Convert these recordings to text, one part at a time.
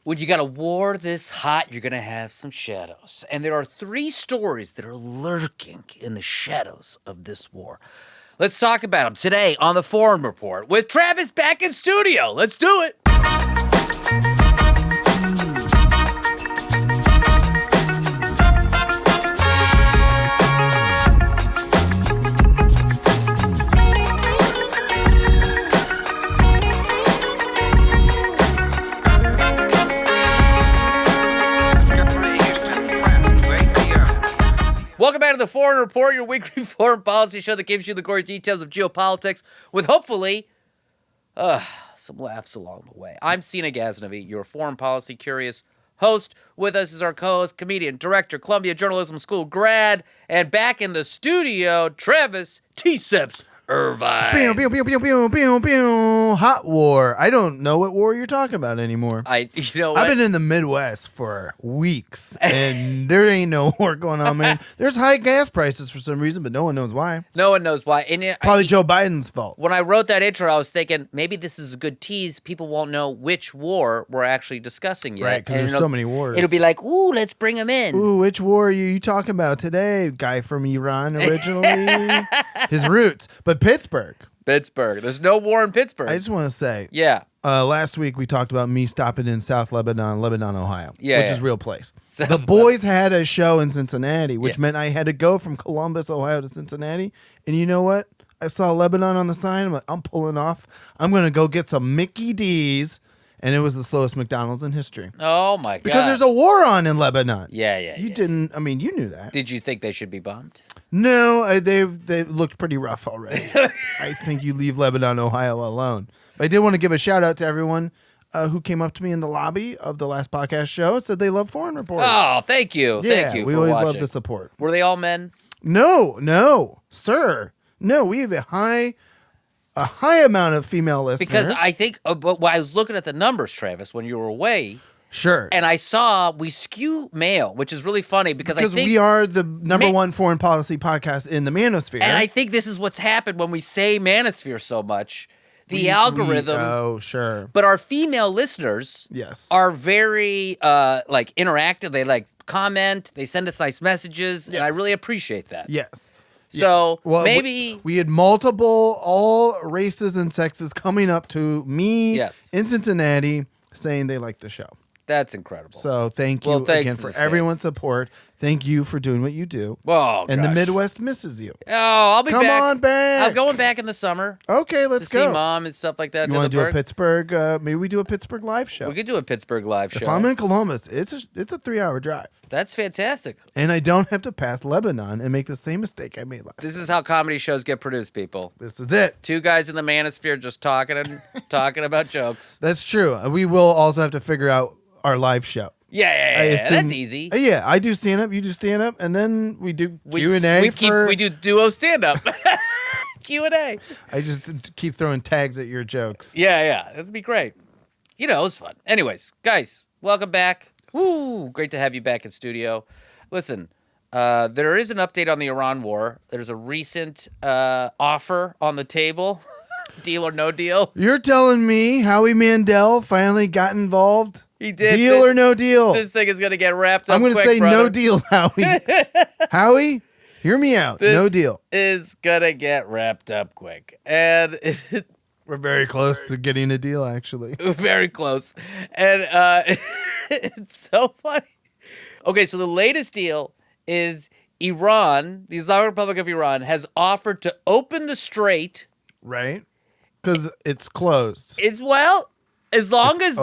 When you got a war this hot, you're going to have some shadows. And there are 3 stories that are lurking in the shadows of this war. Let's talk about them today on the Foreign Report with Travis back in studio. Let's do it. Welcome back to the Foreign Report, your weekly foreign policy show that gives you the gory details of geopolitics with hopefully some laughs along the way. I'm Seena Ghaznavi, your foreign policy curious host. With us is our co-host, comedian, director, Columbia Journalism School grad, and back in the studio, Travis T-Seps Irvine. Pew, pew, pew, pew, pew, pew, pew. Hot war. I don't know what war you're talking about anymore. You know what? I've been in the Midwest for weeks, and there ain't no war going on, man. There's high gas prices for some reason, but no one knows why. No one knows why. And Probably Joe Biden's fault. When I wrote that intro, I was thinking maybe this is a good tease. People won't know which war we're actually discussing yet. Right, because there's so many wars. It'll be like, ooh, let's bring them in. Ooh, which war are you talking about today? Guy from Iran originally? His roots. But Pittsburgh. There's no war in Pittsburgh. I just want to say. Yeah. Last week we talked about me stopping in South Lebanon, Ohio, which is a real place. South the boys had a show in Cincinnati, which meant I had to go from Columbus, Ohio to Cincinnati. And you know what? I saw Lebanon on the sign. I'm like, I'm pulling off. I'm going to go get some Mickey D's. And it was the slowest McDonald's in history. Oh, my God. Because there's a war on in Lebanon. Yeah. You didn't, I mean, you knew that. Did you think they should be bombed? No, they looked pretty rough already. I think you leave Lebanon, Ohio alone. But I did want to give a shout out to everyone who came up to me in the lobby of the last podcast show and said they love Foreign Report. Oh, thank you. Yeah, thank you we for always watching. love the support. Were they all men? No, sir. No, we have a high amount of female listeners. Because I think, but I was looking at the numbers, Travis, when you were away. Sure. And I saw we skew male, which is really funny because I think we are the number one foreign policy podcast in the manosphere. And I think this is what's happened when we say manosphere so much. The algorithm. Oh, sure. But our female listeners are very interactive. They comment. They send us nice messages. And I really appreciate that. Yes. So well, maybe we had multiple all races and sexes coming up to me in Cincinnati saying they like the show. That's incredible. So thank you again for everyone's support. Thank you for doing what you do. Oh, and the Midwest misses you. Oh, I'll be back. Come on back. I'm going back in the summer. Okay, let's go. To see Mom and stuff like that. You want to do a Pittsburgh? Maybe we do a Pittsburgh live show. We could do a Pittsburgh live show. If I'm in Columbus, it's a 3-hour drive. That's fantastic. And I don't have to pass Lebanon and make the same mistake I made last. This is how comedy shows get produced, people. This is it. 2 guys in the manosphere just talking about jokes. That's true. We will also have to figure out our live show. Yeah. That's easy. Yeah, I do stand up, you do stand up, and then we do Q&A. We do duo stand up. Q&A. I just keep throwing tags at your jokes. Yeah. That'd be great. You know, it was fun. Anyways, guys, welcome back. Woo, great to have you back in studio. Listen, there is an update on the Iran war. There's a recent offer on the table. Deal or no deal. You're telling me Howie Mandel finally got involved? He did. Deal or no deal? This thing is going to get wrapped up. I'm going to say no deal, Howie. Howie, hear me out. No deal. Is going to get wrapped up quick. And we're very close to getting a deal, actually. Very close. And it's so funny. Okay, so the latest deal is Iran, the Islamic Republic of Iran, has offered to open the strait. Right. Because it's closed. As long as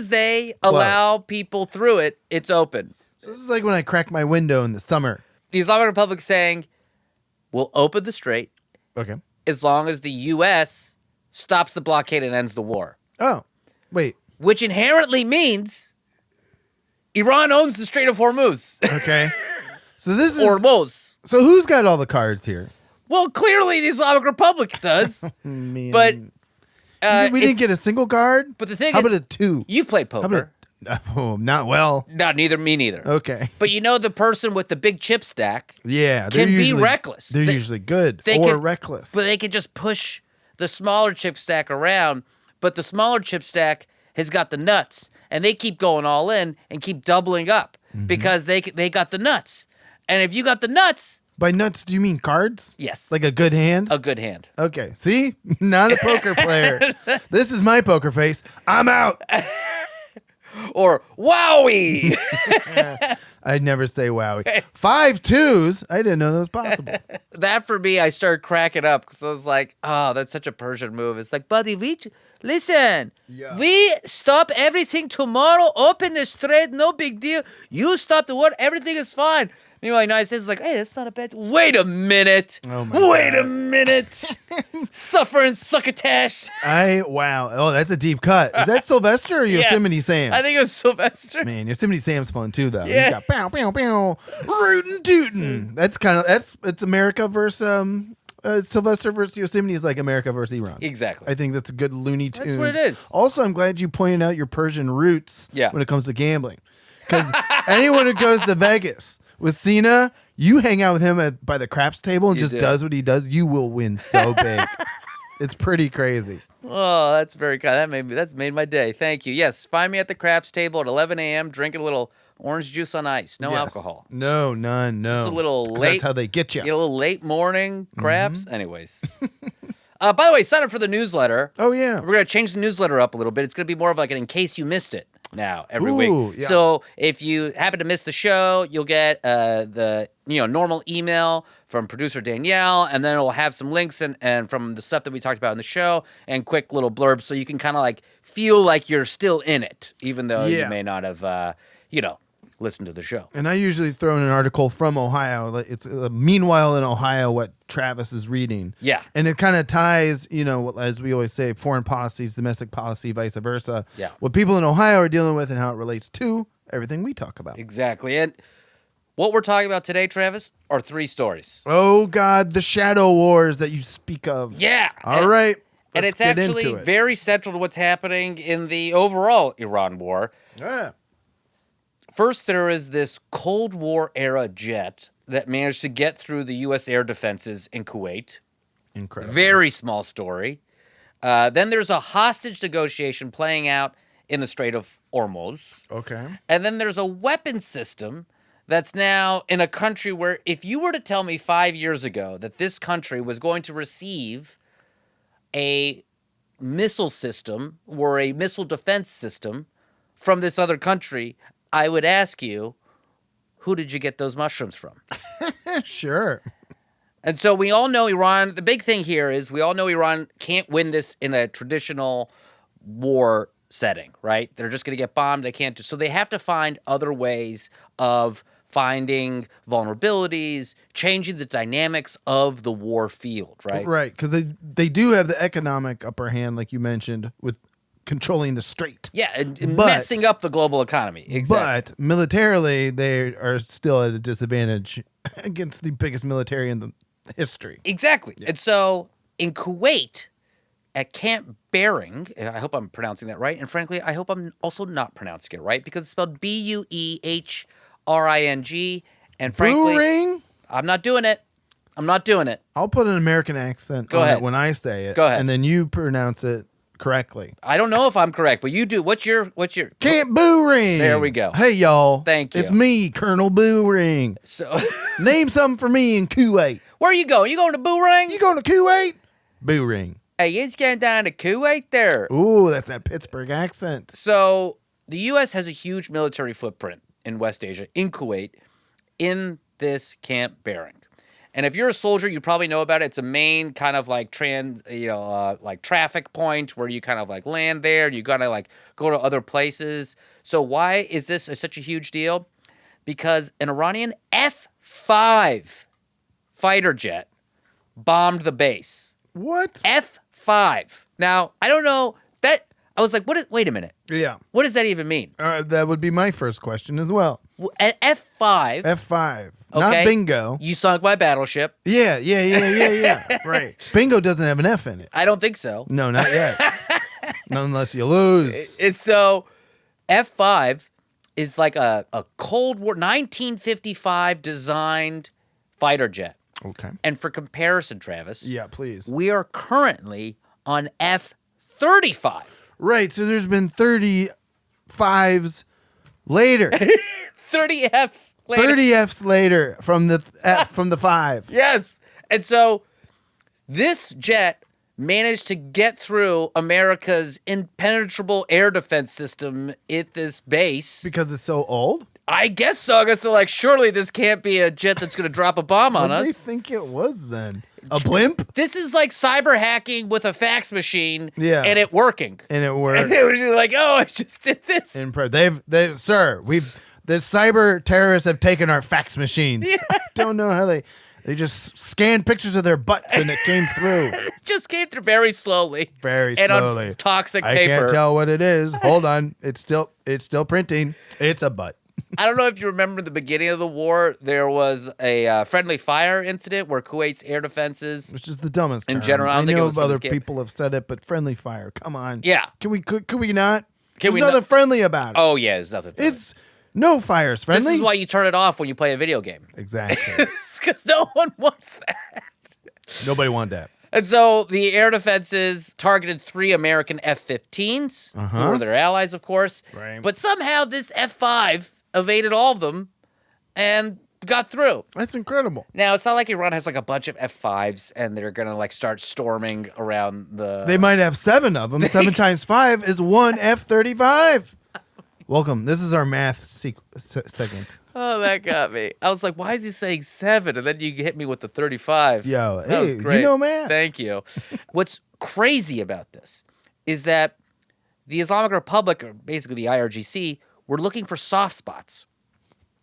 they allow people through it, it's open. So this is like when I crack my window in the summer. The Islamic Republic saying, we'll open the strait. Okay. As long as the U.S. stops the blockade and ends the war. Oh, wait. Which inherently means Iran owns the Strait of Hormuz. Okay. So this is Hormuz. So who's got all the cards here? Well, clearly the Islamic Republic does. Man. But we didn't get a single card. But the thing How is, about a 2? You've played poker. Not well. No, me neither. Okay. But you know the person with the big chip stack can be reckless. They're usually good reckless. But they can just push the smaller chip stack around. But the smaller chip stack has got the nuts, and they keep going all in and keep doubling up because they got the nuts. And if you got the nuts... By nuts, do you mean cards? Yes. Like a good hand? A good hand. Okay. See? Not a poker player. This is my poker face. I'm out. Or wowie. I'd never say wowie. 5 2s. I didn't know that was possible. That for me, I started cracking up because I was like, oh, that's such a Persian move. It's like, buddy, listen, we stop everything tomorrow, open the strait, no big deal. You stop the war, everything is fine. Meanwhile, the United States is like, hey, that's not a bad... Wait a minute. Oh my Wait God. a minute. Suffer and succotash. Wow. Oh, that's a deep cut. Is that Sylvester or Yosemite Sam? I think it was Sylvester. Man, Yosemite Sam's fun too, though. Yeah. He's got pow, pow, pow, rootin' tootin'. That's it's America versus, Sylvester versus Yosemite is like America versus Iran. Exactly. I think that's a good Looney Tunes. That's what it is. Also, I'm glad you pointed out your Persian roots Yeah. when it comes to gambling. Because anyone who goes to Vegas with Seena, you hang out with him by the craps table and just does what he does, you will win so big. It's pretty crazy. Oh, that's very kind. That's made my day. Thank you. Yes, find me at the craps table at 11 a.m. drinking a little orange juice on ice. No alcohol. No, none, no. Just a little 'Cause late. That's how they get you. A little late morning craps. Anyways. By the way, sign up for the newsletter. Oh, yeah. We're going to change the newsletter up a little bit. It's going to be more of like an in case you missed it now every Ooh, week. yeah. So if you happen to miss the show, you'll get the normal email from producer Danielle, and then it'll have some links and from the stuff that we talked about in the show and quick little blurbs so you can kind of like feel like you're still in it, even though you may not have, listened to the show. And I usually throw in an article from Ohio. It's Meanwhile in Ohio, what Travis is reading. Yeah. And it kind of ties, as we always say, foreign policies, domestic policy, vice versa. Yeah. What people in Ohio are dealing with and how it relates to everything we talk about. Exactly. And what we're talking about today, Travis, are 3 stories. Oh, God, the shadow wars that you speak of. Yeah. All right. And Let's it's get actually into it. very central to what's happening in the overall Iran war. Yeah. First, there is this Cold War era jet that managed to get through the U.S. air defenses in Kuwait. Incredible. Very small story. Then there's a hostage negotiation playing out in the Strait of Hormuz. Okay. And then there's a weapon system that's now in a country where if you were to tell me 5 years ago that this country was going to receive a missile system or a missile defense system from this other country, I would ask you, who did you get those mushrooms from? Sure. And so we all know Iran, the big thing here is we all know Iran can't win this in a traditional war setting, right? They're just going to get bombed. They can't so they have to find other ways of finding vulnerabilities, changing the dynamics of the war field, right? Right, because they do have the economic upper hand, like you mentioned, with controlling the strait. Yeah, and But- messing up the global economy. Exactly. But militarily, they are still at a disadvantage against the biggest military in the history. Exactly. And so in Kuwait, at Camp Buehring, I hope I'm pronouncing that right, and frankly, I hope I'm also not pronouncing it right because it's spelled Buehring, and frankly, Buehring? I'm not doing it. I'm not doing it. I'll put an American accent Go on ahead. it when I say it. Go ahead. And then you pronounce it correctly. I don't know if I'm correct, but you do. What's your? Camp Buehring. There we go. Hey, y'all. Thank you. It's me, Colonel Buehring. So, Name something for me in Kuwait. where are you going? You going to Buehring? You going to Kuwait? Buehring. Hey, you just getting down to Kuwait there. Ooh, that's that Pittsburgh accent. So the U.S. has a huge military footprint in West Asia, in Kuwait, in this Camp Buehring. And if you're a soldier, you probably know about it. It's a main kind of like like traffic point where you kind of like land there. You gotta like go to other places. So why is this such a huge deal? Because an Iranian F5 fighter jet bombed the base. What? F5. Now I don't know that. I was like, wait a minute. Yeah. What does that even mean? That would be my first question as well. An F5. F5. Okay. Not bingo. You sunk my battleship. Yeah. Right. Bingo doesn't have an F in it. I don't think so. No, not yet. Not unless you lose. It's so F5 is like a Cold War 1955 designed fighter jet. Okay. And for comparison, Travis, Yeah, please. we are currently on F-35. Right. So there's been 35s later. 30 Fs later. 30 Fs later from the 5. Yes. And so this jet managed to get through America's impenetrable air defense system at this base. Because it's so old? I guess so. I guess they're like, surely this can't be a jet that's going to drop a bomb on What us. do they think it was then? A blimp? This is like cyber hacking with a fax machine, and it working. And it worked. And it was like, oh, I just did this. Sir, the cyber terrorists have taken our fax machines. Yeah. I don't know how they just scanned pictures of their butts and it came through. It just came through very slowly. Very and slowly. On toxic I paper. can't tell what it is. Hold on. It's still printing. It's a butt. I don't know if you remember the beginning of the war. There was a friendly fire incident where Kuwait's air defenses, Which is the dumbest in term. general, I I don't think it know was for other this game. people have said it, but friendly fire. Come on. Yeah. Could we not? Can There's we nothing not- friendly about it. Oh yeah, there's nothing. Friendly. It's no fire's friendly. This is why you turn it off when you play a video game. Exactly. Because no one wants that. Nobody wanted that. And so the air defenses targeted 3 American F-15s, who were their allies, of course. Right. But somehow this F-5 evaded all of them and got through. That's incredible. Now, it's not like Iran has like a bunch of F-5s and they're going to like start storming around the... They might have 7 of them. 7 times 5 is 1 F-35. Welcome. This is our math segment. Oh, that got me. I was like, why is he saying 7? And then you hit me with the 35. Yo, That was hey, great. you know math. Thank you. What's crazy about this is that the Islamic Republic, or basically the IRGC, were looking for soft spots,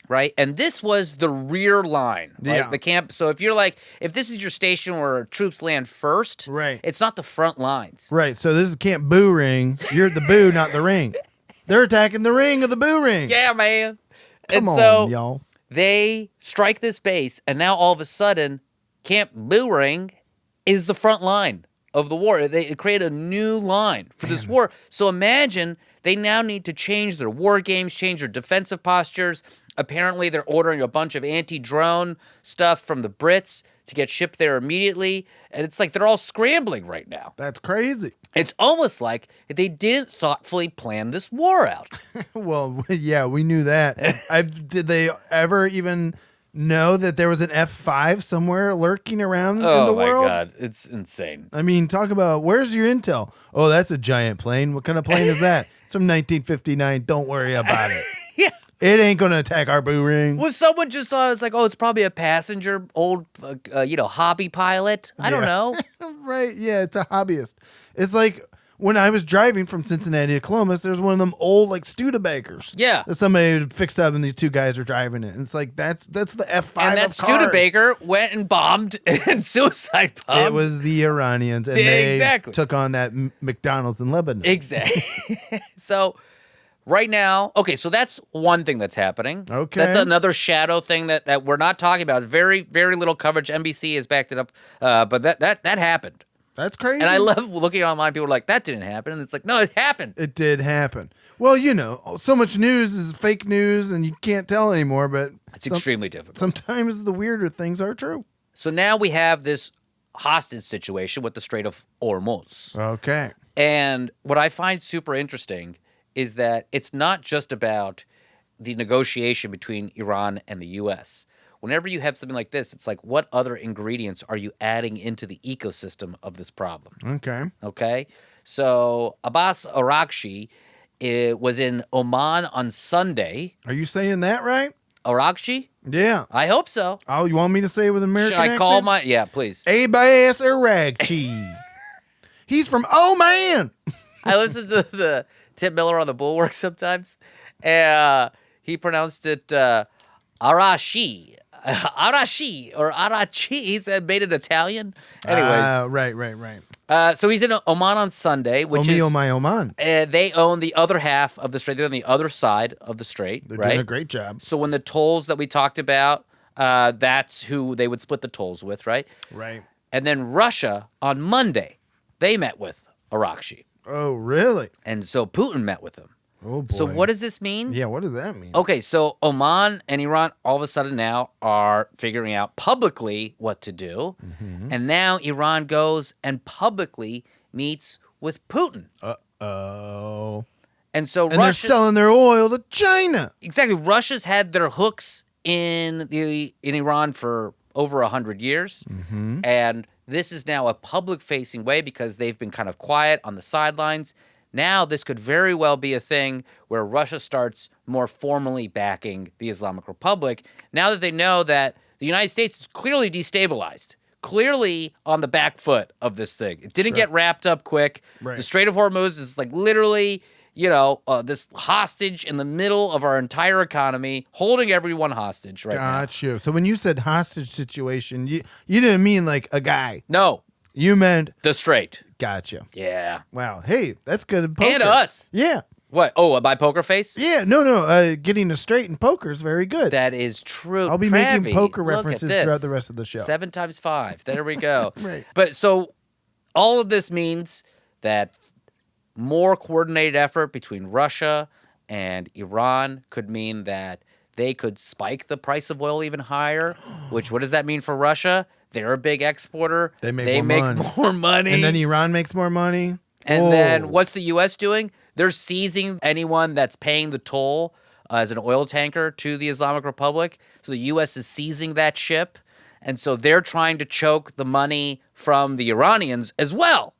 right? And this was the rear line, right? Yeah. The camp. So if this is your station where troops land first, Right. it's not the front lines. Right, so this is Camp Buehring. You're the boo, not the ring. They're attacking the ring of the Buehring. Yeah, man. Come and on, so y'all. they strike this base, and now all of a sudden, Camp Buehring is the front line of the war. They create a new line for this war. So imagine they now need to change their war games, change their defensive postures. Apparently, they're ordering a bunch of anti-drone stuff from the Brits to get shipped there immediately. And it's like they're all scrambling right now. That's crazy. It's almost like they didn't thoughtfully plan this war out. Well, yeah, we knew that. Did they ever even know that there was an F5 somewhere lurking around in the world? Oh, my God. It's insane. I mean, talk about, where's your intel? Oh, that's a giant plane. What kind of plane is that? It's from 1959. Don't worry about it. Yeah. It ain't going to attack our Buehring. Was someone just thought it's like, oh, it's probably a passenger, old, hobby pilot? I don't know. Right, yeah, it's a hobbyist. It's like when I was driving from Cincinnati to Columbus, there's one of them old, like, Studebakers. Yeah. That somebody had fixed up and these 2 guys are driving it. And it's like, that's the F5 And that of cars. Studebaker went and bombed and suicide bombed. It was the Iranians, and Exactly. they took on that McDonald's in Lebanon. Exactly. So right now, okay, so that's one thing that's happening. Okay. That's another shadow thing that we're not talking about. Very, very little coverage. NBC has backed it up. But that happened. That's crazy. And I love looking online. People are like, that didn't happen. And it's like, no, it happened. It did happen. Well, so much news is fake news, and you can't tell anymore, but It's extremely difficult. sometimes the weirder things are true. So now we have this hostage situation with the Strait of Hormuz. Okay. And what I find super interesting is that it's not just about the negotiation between Iran and the U.S. Whenever you have something like this, it's like, what other ingredients are you adding into the ecosystem of this problem? Okay. Okay? So Abbas Araghchi was in Oman on Sunday. Are you saying that right? Araghchi? Yeah. I hope so. Oh, you want me to say it with an American Should I call accent? my... Yeah, please. Abbas Araghchi. He's from man. I listen to the Tim Miller on the Bulwark sometimes, and he pronounced it Arashi. Arashi or Arachi. He said made it Italian. Anyways, Right. so he's in Oman on Sunday, which is Oman. they own the other half of the strait. They're on the other side of the strait. They're right? doing a great job. So when the tolls that we talked about, that's who they would split the tolls with, right? Right. And then Russia on Monday, they met with Araghchi, Oh, really? and so Putin met with him. Oh, boy. So what does this mean? Yeah, what does that mean? Okay, so Oman and Iran all of a sudden now are figuring out publicly what to do. And now Iran goes and publicly meets with Putin. Oh. And so And they're selling their oil to China. Exactly. Russia's had their hooks in Iran for over 100 years. Mm-hmm. And this is now a public-facing way because they've been kind of quiet on the sidelines. Now this could very well be a thing where Russia starts more formally backing the Islamic Republic now that they know that the United States is clearly destabilized, clearly on the back foot of this thing. It didn't get wrapped up quick. Right. The Strait of Hormuz is like literally, this hostage in the middle of our entire economy, holding everyone hostage right now. Got you. So when you said hostage situation, you didn't mean like a guy. No. You meant The Strait. Gotcha. Yeah. Wow. Hey, that's good at poker. And us. Yeah. What? Oh, by Poker Face? Yeah. No. Getting a straight in poker is very good. That is true. I'll be Travi, making poker look at references this. throughout the rest of the show. 7 times 5. There we go. Right. But so all of this means that more coordinated effort between Russia and Iran could mean that they could spike the price of oil even higher, which what does that mean for Russia? They're a big exporter. They make more money. And then Iran makes more money. And then what's the U.S. doing? They're seizing anyone that's paying the toll as an oil tanker to the Islamic Republic. So the U.S. is seizing that ship. And so they're trying to choke the money from the Iranians as well.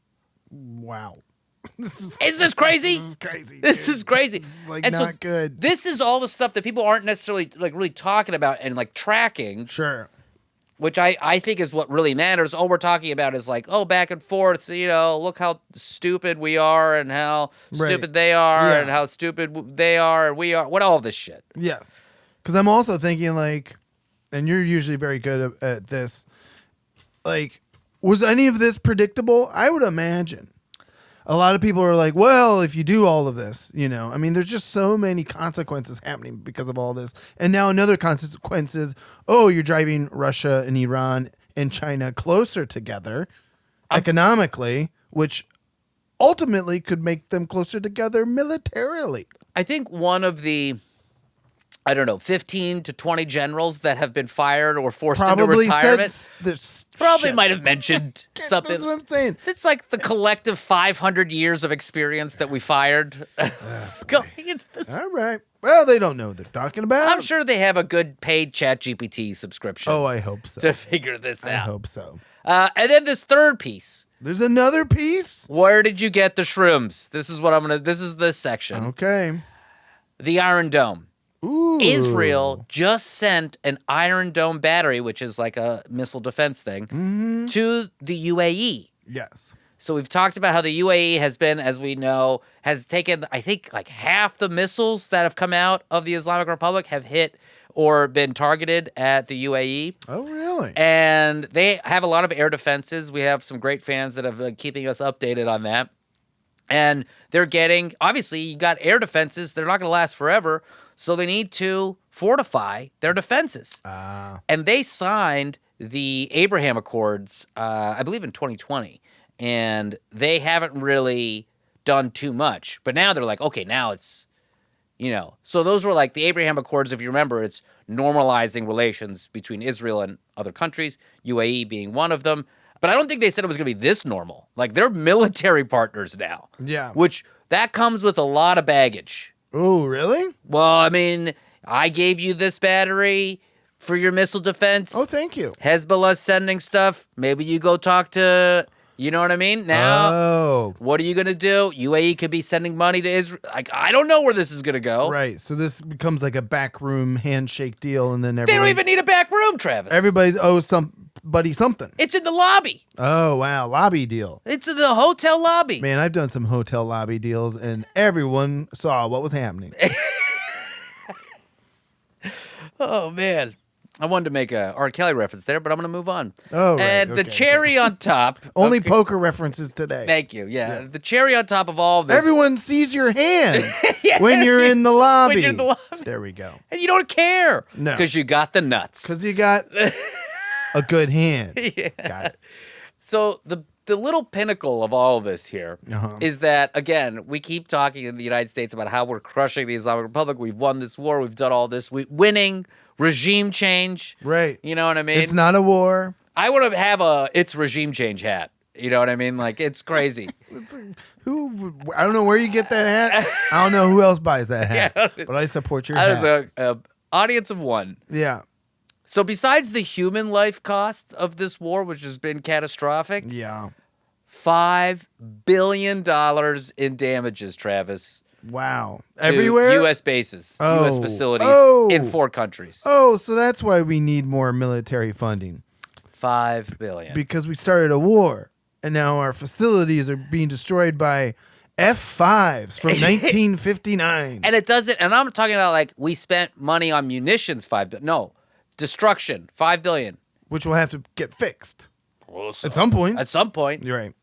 Wow. Isn't this crazy? This is crazy. This is crazy. This is like And not good. This is all the stuff that people aren't necessarily like really talking about and like tracking. Sure. Which I think is what really matters. All we're talking about is like, oh, back and forth, look how stupid we are and how stupid they are and how stupid they are and we are. What all this shit. Yes. Because I'm also thinking like, and you're usually very good at this, like, was any of this predictable? I would imagine. A lot of people are like, well, if you do all of this, I mean, there's just so many consequences happening because of all this. And now another consequence is, you're driving Russia and Iran and China closer together economically, which ultimately could make them closer together militarily. I think one of the, 15 to 20 generals that have been fired or forced into retirement might have mentioned something. That's what I'm saying. It's like the collective 500 years of experience that we fired going into this. All right. Well, they don't know what they're talking about. I'm sure they have a good paid ChatGPT subscription. Oh, I hope so. To figure this out. I hope so. And then this third piece. There's another piece? Where did you get the shrooms? This is this section. Okay. The Iron Dome. Ooh. Israel just sent an Iron Dome battery, which is like a missile defense thing, to the UAE. Yes. So we've talked about how the UAE has been, as we know, has taken, I think, like half the missiles that have come out of the Islamic Republic have hit or been targeted at the UAE. Oh, really? And they have a lot of air defenses. We have some great fans that have been keeping us updated on that. And they're getting, obviously, you got air defenses. They're not going to last forever. So they need to fortify their defenses. And they signed the Abraham Accords, I believe in 2020. And they haven't really done too much. But now they're like, okay, now it's, So those were like the Abraham Accords, if you remember, it's normalizing relations between Israel and other countries, UAE being one of them. But I don't think they said it was going to be this normal. Like, they're military partners now. Yeah. Which, that comes with a lot of baggage. Oh, really? Well, I mean, I gave you this battery for your missile defense. Oh, thank you. Hezbollah's sending stuff. Maybe you go talk to, you know what I mean? Now, what are you going to do? UAE could be sending money to Israel. Like, I don't know where this is going to go. Right. So this becomes like a backroom handshake deal, and then They don't even need a back room, Travis. Everybody owes somebody something. It's in the lobby. Oh, wow. Lobby deal. It's in the hotel lobby. Man, I've done some hotel lobby deals, and everyone saw what was happening. Oh, man. I wanted to make a R. Kelly reference there, but I'm going to move on. Oh, right. And the cherry on top. Only poker references today. Thank you. Yeah. The cherry on top of all of this. Everyone sees your hand Yeah. when you're in the lobby. When you're in the lobby. There we go. And you don't care. No. Because you got the nuts. Because you got a good hand. Yeah. Got it. So the little pinnacle of all of this here is that, again, we keep talking in the United States about how we're crushing the Islamic Republic. We've won this war. We've done all this. Winning, regime change. Right. You know what I mean? It's not a war. I want to have a it's regime change hat You know what I mean? Like, it's crazy. Who? I don't know where you get that hat. I don't know who else buys that hat. Yeah. But I support your That hat. is a audience of one. Yeah. So besides the human life cost of this war, which has been catastrophic, Yeah. $5 billion in damages, Travis. Wow. To Everywhere? U.S. bases, U.S. facilities in 4 countries. Oh, so that's why we need more military funding. $5 billion. Because we started a war, and now our facilities are being destroyed by F5s from 1959. And it doesn't, and I'm talking about like we spent money on munitions, $5 billion. No, destruction, $5 billion. Which will have to get fixed at some point. At some point. You're right.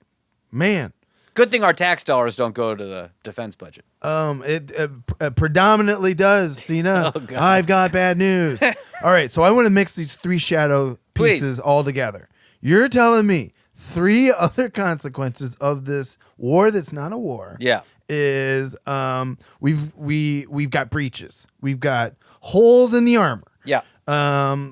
Man. Good thing our tax dollars don't go to the defense budget. It predominantly does, Seena. Oh, God. I've got bad news. All right, so I want to mix these 3 shadow pieces all together. You're telling me 3 other consequences of this war that's not a war. Yeah. Is we've got breaches. We've got holes in the armor. Yeah.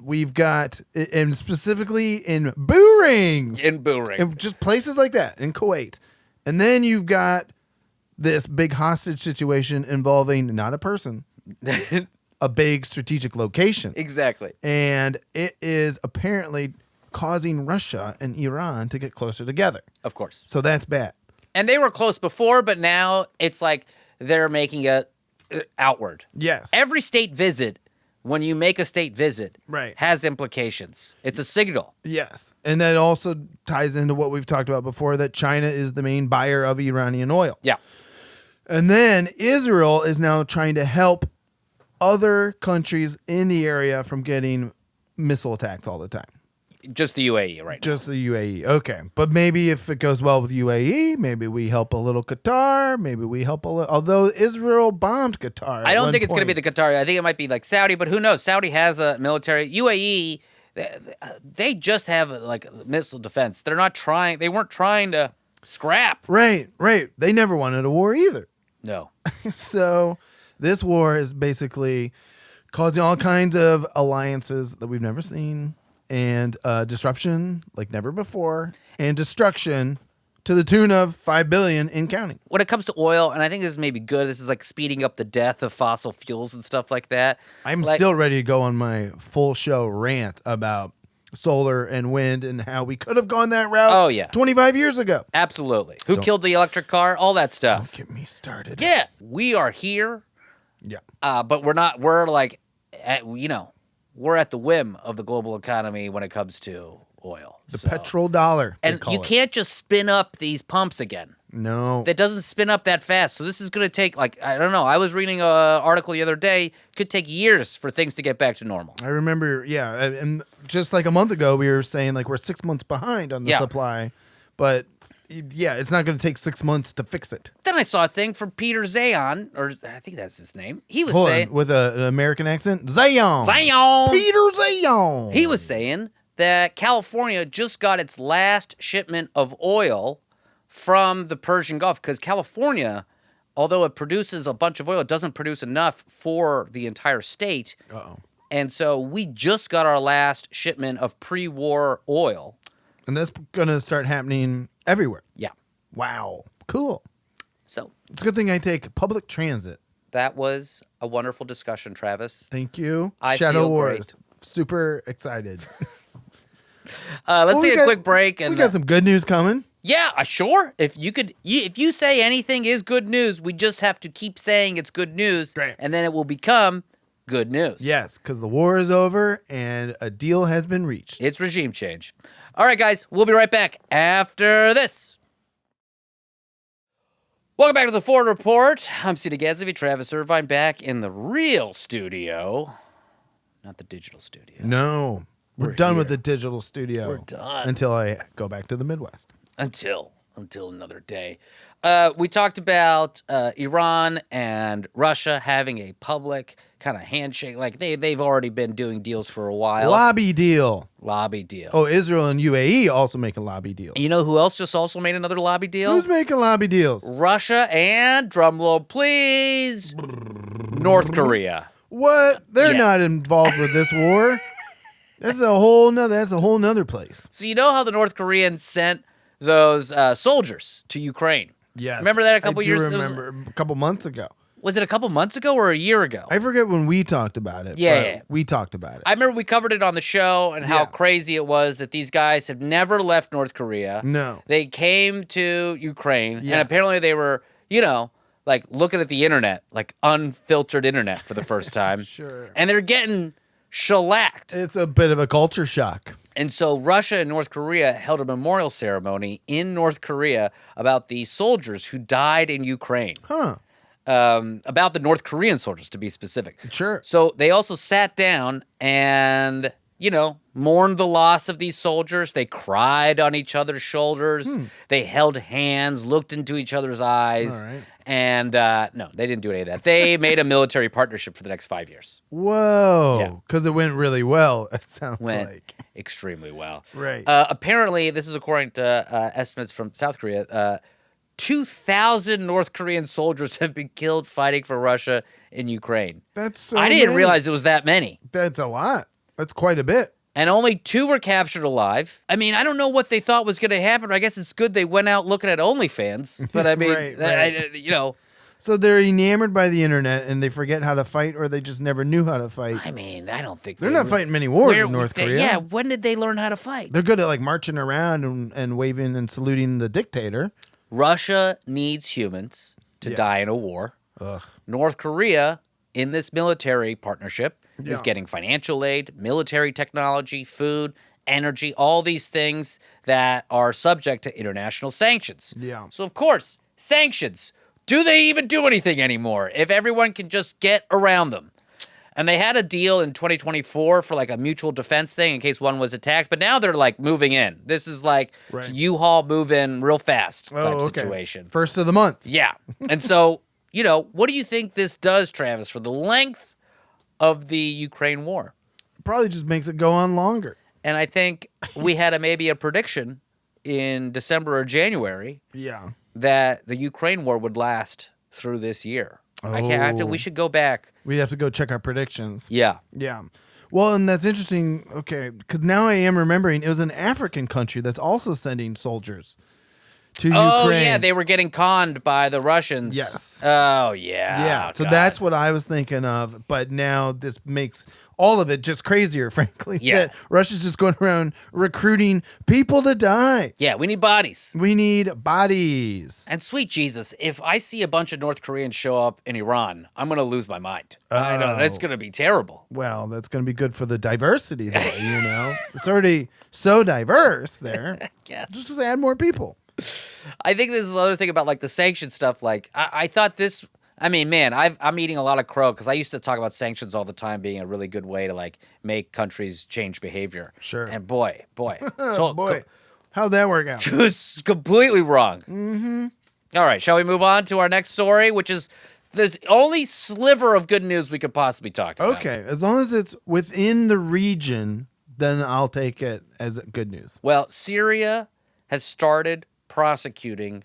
We've got, and specifically in Buehring. In Buehring. And just places like that, in Kuwait. And then you've got this big hostage situation involving not a person, a big strategic location. Exactly. And it is apparently causing Russia and Iran to get closer together. Of course. So that's bad. And they were close before, but now it's like they're making it outward. Yes. Every state visit, when you make a state visit, Right. has implications. It's a signal. Yes. And that also ties into what we've talked about before, that China is the main buyer of Iranian oil. Yeah. And then Israel is now trying to help other countries in the area from getting missile attacks all the time. Just the UAE right now. Just the UAE. Okay. But maybe if it goes well with UAE, maybe we help a little Qatar. Maybe we help a little. Although Israel bombed Qatar. I don't think it's going to be the Qatar. I think it might be like Saudi, but who knows? Saudi has a military. UAE, they just have like missile defense. They're not trying. They weren't trying to scrap. Right. They never wanted a war either. No. So this war is basically causing all kinds of alliances that we've never seen, and disruption like never before, and destruction to the tune of $5 billion in counting. When it comes to oil, and I think this may be good, this is like speeding up the death of fossil fuels and stuff like that. I'm Like- still ready to go on my full show rant about solar and wind and how we could have gone that route. Oh, yeah. 25 years ago. Absolutely. Who killed the electric car? All that stuff. Don't get me started. Yeah, we are here, Yeah. but we're not. We're like, we're at the whim of the global economy when it comes to oil. The petrol dollar. they and call you it. can't just spin up these pumps again. No. That doesn't spin up that fast. So this is going to take, like, I don't know. I was reading an article the other day. Could take years for things to get back to normal. I remember, yeah, and just like a month ago, we were saying like we're 6 months behind on the Yeah. supply, but yeah, it's not going to take 6 months to fix it. Then I saw a thing from Peter Zayon, or I think that's his name. He was Hold saying, on, with an American accent, Zayon. Peter Zayon. He was saying that California just got its last shipment of oil from the Persian Gulf, because California, although it produces a bunch of oil, it doesn't produce enough for the entire state. Uh-oh. And so we just got our last shipment of pre-war oil. And that's going to start happening everywhere. Yeah. Wow. Cool. So It's a good thing I take public transit. that was a wonderful discussion, Travis. Thank you. I Shadow feel Wars. great. Super excited. Let's Well, take a quick break. And we got some good news coming. yeah, sure. If you say anything is good news, we just have to keep saying it's good news, Great. and then it will become good news. Yes, because the war is over and a deal has been reached. It's regime change. All right, guys, we'll be right back after this. Welcome back to the Ford Report. I'm Seena Ghaznavi, Travis Irvine, back in the real studio, not the digital studio. No. We're done with the digital studio. We're done. Until I go back to the Midwest. Until another day. We talked about Iran and Russia having a public kind of handshake. Like they've already been doing deals for a while. Lobby deal. Lobby deal. Oh, Israel and UAE also making lobby deals. And you know who else just also made another lobby deal? Who's making lobby deals? Russia and, drumroll please, North Korea. What? They're Yeah. not involved with this war. That's a whole nother place. So you know how the North Koreans sent those soldiers to Ukraine. Yes. Remember that a couple I do years? remember a couple months ago. Was it a couple months ago or a year ago? I forget when we talked about it. Yeah, but yeah. we talked about it. I remember we covered it on the show and how Yeah. crazy it was that these guys have never left North Korea. No. They came to Ukraine, and Yes. apparently they were, like looking at the internet, like unfiltered internet for the first time. Sure. And they're getting shellacked. It's a bit of a culture shock. And so Russia and North Korea held a memorial ceremony in North Korea about the soldiers who died in Ukraine. Huh. About the North Korean soldiers, to be specific. Sure. So they also sat down and, mourned the loss of these soldiers. They cried on each other's shoulders. They held hands, looked into each other's eyes. All right. And no, they didn't do any of that. They made a military partnership for the next 5 years. Whoa. Because it went really well, it sounds Went like. extremely well. Right. Apparently, this is according to estimates from South Korea, 2,000 North Korean soldiers have been killed fighting for Russia in Ukraine. That's so I didn't many. realize it was that many. That's a lot. That's quite a bit. And only 2 were captured alive. I mean, I don't know what they thought was going to happen. I guess it's good they went out looking at OnlyFans. But I mean, Right. So they're enamored by the internet and they forget how to fight, or they just never knew how to fight. I mean, I don't think They're not fighting many wars in North Korea. Yeah, when did they learn how to fight? They're good at like marching around and waving and saluting the dictator. Russia needs humans to die in a war. Ugh. North Korea, in this military partnership, is getting financial aid, military technology, food, energy, all these things that are subject to international sanctions. Yeah. So, of course, sanctions. Do they even do anything anymore if everyone can just get around them? And they had a deal in 2024 for like a mutual defense thing in case one was attacked, but now they're like moving in. This is like U-Haul move in real fast type situation. First of the month. Yeah. And so, what do you think this does, Travis, for the length of the Ukraine war? Probably just makes it go on longer. And I think we had maybe a prediction in December or January Yeah. that the Ukraine war would last through this year. We should go back. We'd have to go check our predictions. Yeah. Yeah. Well, and that's interesting. Okay. Because now I am remembering it was an African country that's also sending soldiers to Ukraine. Oh, yeah. They were getting conned by the Russians. Yes. Oh, yeah. Yeah. Oh, So God. that's what I was thinking of. But now this makes all of it just crazier, frankly. Yeah. That Russia's just going around recruiting people to die. Yeah, we need bodies. We need bodies. And sweet Jesus, if I see a bunch of North Koreans show up in Iran, I'm going to lose my mind. I know. That's going to be terrible. Well, that's going to be good for the diversity there, It's already so diverse there. Yes. Just add more people. I think this is the other thing about like the sanction stuff. Like I thought this. I mean, man, I'm eating a lot of crow because I used to talk about sanctions all the time being a really good way to like make countries change behavior. Sure. And boy, Oh, boy, how'd that work out? just completely wrong. Mm-hmm. All right, shall we move on to our next story, which is the only sliver of good news we could possibly talk about. Okay, as long as it's within the region, then I'll take it as good news. Well, Syria has started prosecuting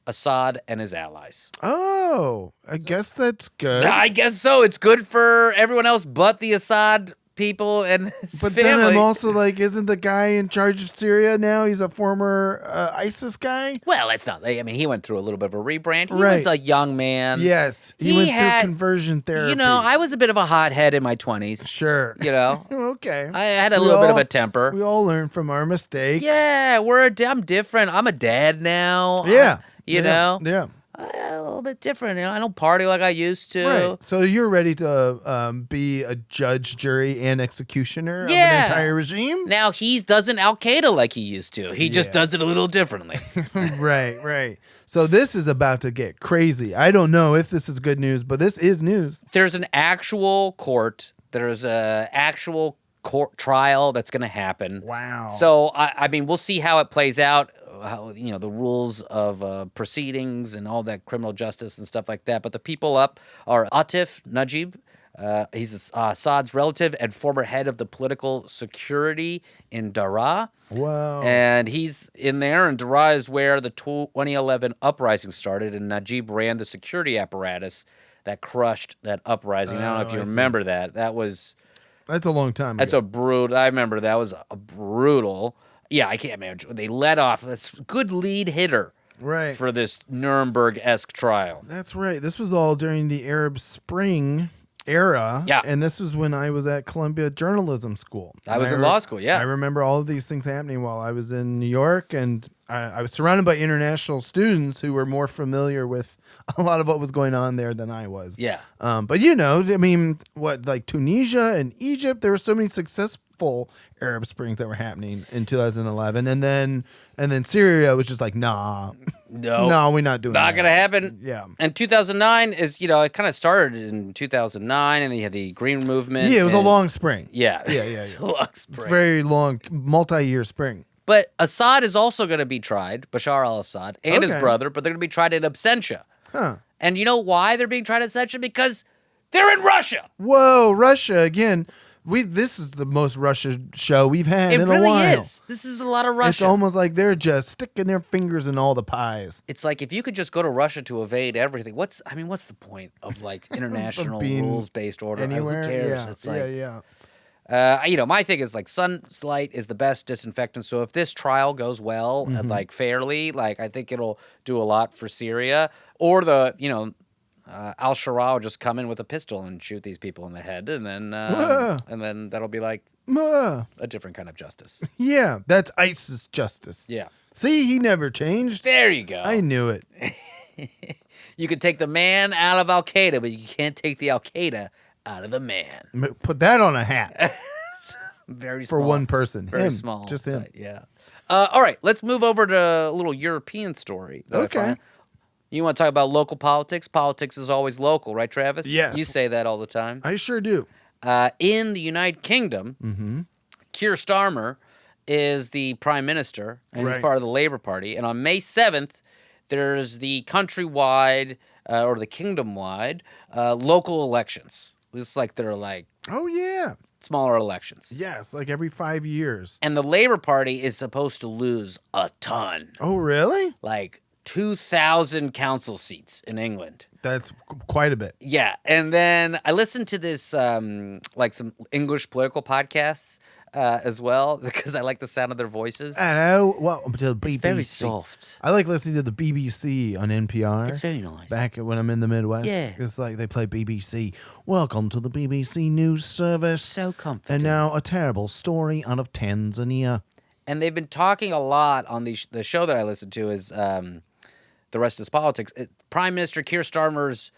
Assad and his allies. Oh, I guess that's good. I guess so. It's good for everyone else but the Assad people and his But family. then I'm also like, isn't the guy in charge of Syria now? He's a former ISIS guy? Well, it's not. I mean, he went through a little bit of a rebrand. He Right. was a young man. Yes, he went through conversion therapy. I was a bit of a hothead in my 20s. Sure. I Okay. had a little bit of a temper. We all learn from our mistakes. Yeah, I'm different. I'm a dad now. Yeah. Yeah. Yeah. A little bit different. I don't party like I used to. Right. So you're ready to be a judge, jury, and executioner of an Yeah. entire regime? Now he doesn't Al Qaeda like he used to. He just does it a little differently. Right. So this is about to get crazy. I don't know if this is good news, but this is news. There's an actual court. There's a actual court trial that's going to happen. Wow. So I mean, we'll see how it plays out. How the rules of proceedings and all that criminal justice and stuff like that. But the people up are Atif Najib. He's Assad's relative and former head of the political security in Daraa. Wow. And he's in there, and Daraa is where the 2011 uprising started, and Najib ran the security apparatus that crushed that uprising. I don't know if you remember that. That's a long time ago. That's a brutal. I remember that was a brutal. Yeah, I can't imagine. They let off this good lead hitter Right. for this Nuremberg-esque trial. That's right. This was all during the Arab Spring era. Yeah. And this was when I was at Columbia Journalism School. I was in law school, yeah. I remember all of these things happening while I was in New York, and I was surrounded by international students who were more familiar with a lot of what was going on there than I was. Yeah. But you know, I mean, like Tunisia and Egypt, there were so many successful Arab Springs that were happening in 2011, and then Syria was just like, no, we're not doing that. Not gonna happen. Yeah. And 2009 is, it kind of started in 2009, and then you had the Green Movement. Yeah, it was a long spring. Yeah. It's a long spring. It's very long, multi-year spring. But Assad is also going to be tried, Bashar al-Assad and his brother, but they're going to be tried in absentia. Huh. And you know why they're being tried in absentia? Because they're in Russia. Whoa, Russia again. This is the most Russia show we've had in a while. It really is. This is a lot of Russia. It's almost like they're just sticking their fingers in all the pies. It's like if you could just go to Russia to evade everything. What's the point of like international rules-based order? Anywhere? Who cares? Yeah. It's like, yeah. my thing is like sunlight is the best disinfectant. So if this trial goes well and like fairly, like I think it'll do a lot for Syria. Or Al-Sharaa will just come in with a pistol and shoot these people in the head, and then that'll be like a different kind of justice. Yeah, that's ISIS justice. Yeah. See, he never changed. There you go. I knew it. You can take the man out of Al Qaeda, but you can't take the Al Qaeda out of the man. Put that on a hat. Very small. For one person. Very him. small. Just him. Yeah. All right, let's move over to a little European story. Okay. You want to talk about local politics? Politics is always local, right, Travis? Yes. You say that all the time. I sure do. In the United Kingdom, Keir Starmer is the prime minister, and he's part of the Labour Party. And on May 7th, there's the countrywide or the kingdom-wide local elections. It's like they're like Oh, yeah. smaller elections. Yes, like every 5 years. And the Labour Party is supposed to lose a ton. Oh, really? Like 2,000 council seats in England. That's quite a bit. Yeah. And then I listened to this, like some English political podcasts as well, because I like the sound of their voices. I know. Well, to the BBC. It's very soft. I like listening to the BBC on NPR. It's very nice. Back when I'm in the Midwest. Yeah. It's like they play BBC. Welcome to the BBC News Service. So comforting. And now a terrible story out of Tanzania. And they've been talking a lot on the show that I listened to is The Rest is Politics. Prime Minister Keir Starmer's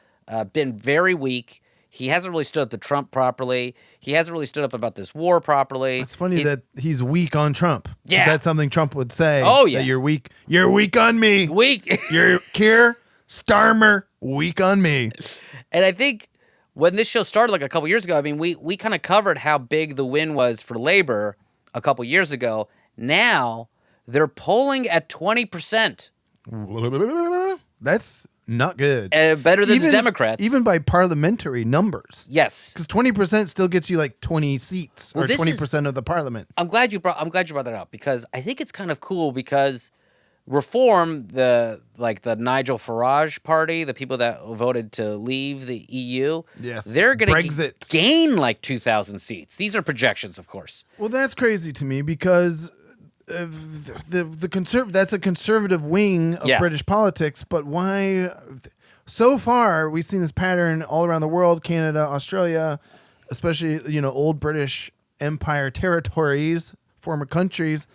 been very weak. He hasn't really stood up to Trump properly. He hasn't really stood up about this war properly. It's funny that he's weak on Trump. Yeah. That's something Trump would say. Oh, yeah. That you're weak. You're weak on me. Weak. You're Keir Starmer, weak on me. And I think when this show started like a couple years ago, I mean, we kind of covered how big the win was for Labor a couple years ago. Now they're polling at 20%. That's not good. Better than the Democrats. Even by parliamentary numbers. Yes. Because 20% still gets you like 20 seats or this 20% of the parliament. I'm glad you brought that up because I think it's kind of cool because Reform, the Nigel Farage party, the people that voted to leave the EU, yes, they're going to gain like 2,000 seats. These are projections, of course. Well, that's crazy to me because that's a conservative wing of British politics, but why? So far, we've seen this pattern all around the world, Canada, Australia, especially, old British Empire territories, former countries,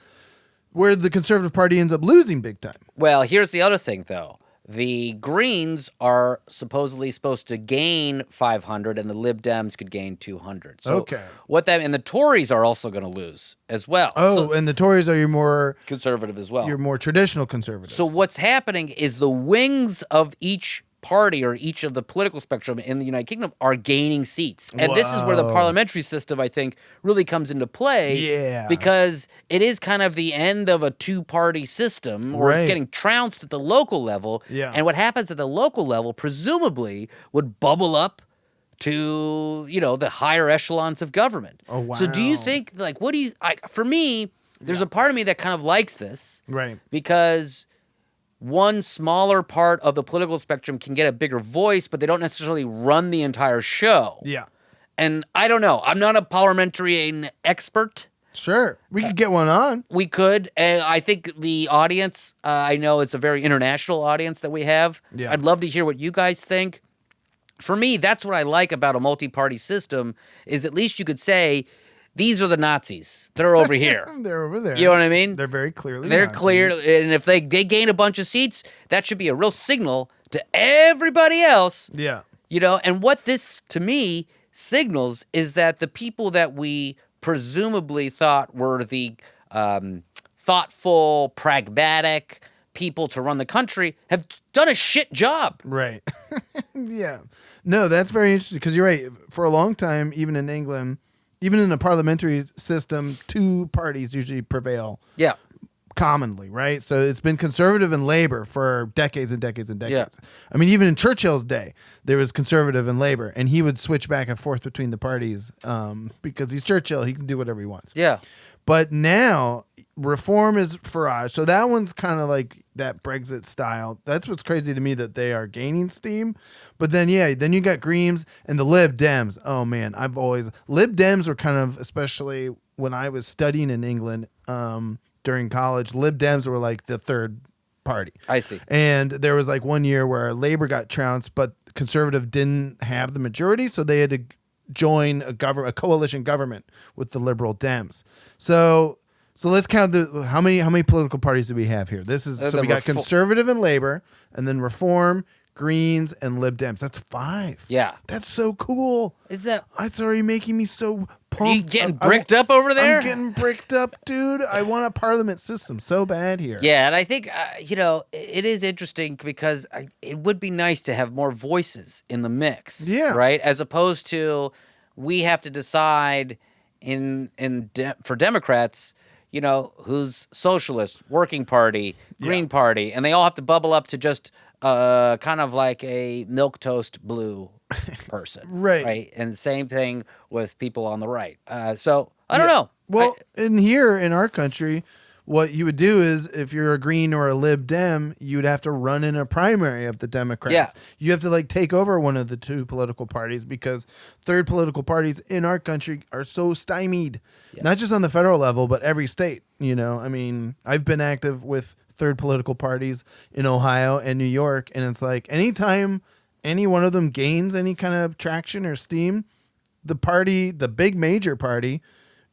where the Conservative Party ends up losing big time. Well, here's the other thing, though. The Greens are supposedly supposed to gain 500, and the Lib Dems could gain 200. So and the Tories are also going to lose as well. Oh, and the Tories are your more conservative as well. Your more traditional conservatives. So what's happening is the wings of each party or each of the political spectrum in the United Kingdom are gaining seats. And this is where the parliamentary system, I think, really comes into play. Yeah. Because it is kind of the end of a two-party system where it's getting trounced at the local level. Yeah. And what happens at the local level presumably would bubble up to, the higher echelons of government. Oh, wow. So do you think, for me, there's a part of me that kind of likes this. Right. Because one smaller part of the political spectrum can get a bigger voice, but they don't necessarily run the entire show. Yeah. And I don't know. I'm not a parliamentarian expert. Sure. We could get one on. We could. I think the audience, I know it's a very international audience that we have. Yeah. I'd love to hear what you guys think. For me, that's what I like about a multi-party system is at least you could say, these are the Nazis. They're over here. They're over there. You know what I mean? They're very clearly They're Nazis. clear. And if they gain a bunch of seats, that should be a real signal to everybody else. Yeah. You know, and what this, to me, signals is that the people that we presumably thought were the thoughtful, pragmatic people to run the country have done a shit job. Right. Yeah. No, that's very interesting because you're right. For a long time, even in England, even in a parliamentary system, two parties usually prevail. Yeah. Commonly, right? So it's been conservative and labor for decades and decades and decades. Yeah. I mean, even in Churchill's day, there was conservative and labor, and he would switch back and forth between the parties because he's Churchill. He can do whatever he wants. Yeah. But now, reform is Farage. So that one's kind of like that Brexit style. That's what's crazy to me, that they are gaining steam. But then, yeah, then you got Greens and the Lib Dems. Oh, man, Lib Dems were kind of, especially when I was studying in England, during college, Lib Dems were like the third party. I see. And there was like one year where Labor got trounced, but Conservative didn't have the majority, so they had to join a coalition government with the Liberal Dems. So let's count how many political parties do we have here? This is so we got Conservative and Labor, and then Reform, Greens, and Lib Dems. That's 5. Yeah. That's so cool. Is that? It's already making me so pumped. You getting bricked up over there? I'm getting bricked up, dude. I want a parliament system so bad here. Yeah, and I think, it is interesting because it would be nice to have more voices in the mix. Yeah. Right? As opposed to we have to decide for Democrats, who's socialist, working party, Green Party, and they all have to bubble up to just kind of like a milquetoast blue person. Right. And same thing with people on the right. So I don't know. Well, in our country, what you would do is if you're a Green or a Lib Dem, you'd have to run in a primary of the Democrats. Yeah. You have to take over one of the two political parties because third political parties in our country are so stymied, not just on the federal level, but every state. I mean, I've been active with third political parties in Ohio and New York, and it's like anytime any one of them gains any kind of traction or steam, the big major party